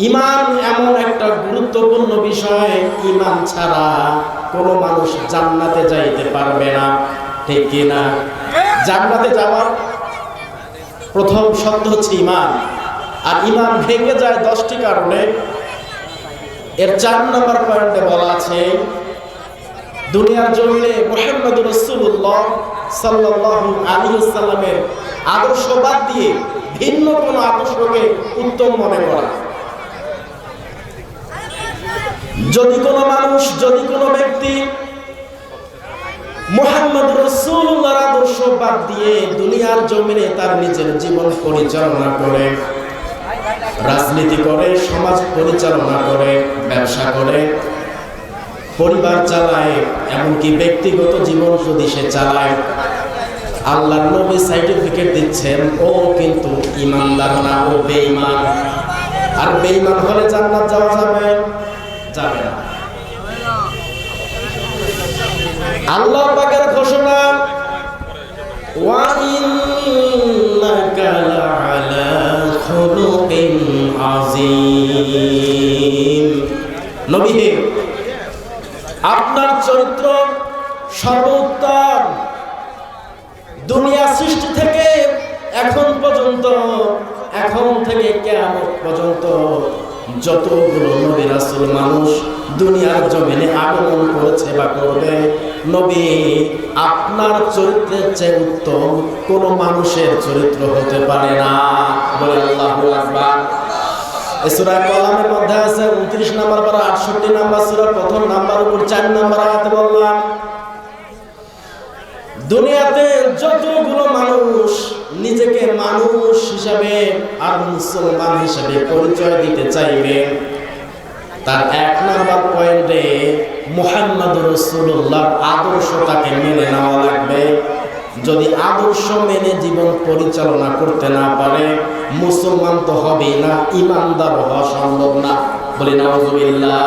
ঈমান এমন একটা গুরুত্বপূর্ণ বিষয়, ঈমান ছাড়া কোনো মানুষ জান্নাতে যাইতে পারবে না, ঠিক কি না? জান্নাতে যাওয়ার প্রথম শর্ত হচ্ছে ঈমান। আর ঈমান ভেঙে যায় 10টি কারণে। এর 4 নম্বর পয়েন্টে বলা আছে, দুনিয়ার জমিনে মুহাম্মদুর রাসূলুল্লাহ সাল্লাল্লাহু আলাইহি ওয়াসাল্লামের আদর্শ বাদ দিয়ে ভিন্ন কোনো আদর্শকে উত্তম মনে করা। যদি কোনো ব্যক্তি মুহাম্মদুর রাসূলুল্লাহর আদর্শ বাদ দিয়ে দুনিয়ার জমিনে তার নিজের জীবন পরিচালনা করে, রাজনীতি করে, সমাজ পরিচালনা করে, ব্যবসা করে, পরিবার চালায়, এমনকি ব্যক্তিগত জীবন যদি সে চালায়, আল্লাহর নবী সার্টিফিকেট দিচ্ছেন ও কিন্তু ঈমানদার না, ও বেঈমান। আর বেঈমান হলে জান্নাত যাওয়া যাবে না। আল্লাহ পাকের ঘোষণা, ওয়া ইন্নাকা লাআলা খুলুকিন আযীম। নবী হে, আপনার চরিত্র সর্বোত্তম। দুনিয়া সৃষ্টি থেকে এখন থেকে কিয়ামত পর্যন্ত যতগুলো নবী রাসূল মানুষ দুনিয়ার জমিনে আগমন করেছে বা করবে, নবী আপনার চরিত্রের চেয়ে উত্তম কোন মানুষের চরিত্র হতে পারে না। বলে আল্লাহু আকবার। এই সূরা কলামের মধ্যে আছে 29 নম্বর পারা 68 নম্বর সূরা প্রথম নাম্বার উপর 4 নম্বর আয়াতে বললাম, দুনিয়াতে যতগুলো মানুষ নিজেকে মানুষ হিসাবে আর মুসলমান হিসাবে পরিচয় দিতে চাইবে, তার 1 নম্বর পয়েন্টে মুহাম্মদুর রাসূলুল্লাহর আদর্শটাকে মেনে নেওয়া লাগবে। যদি আদর্শ মেনে জীবন পরিচালনা করতে না পারে, মুসলমান তো হবেই না, ঈমানদার হওয়া সম্ভব না। বলি নাউযুবিল্লাহ।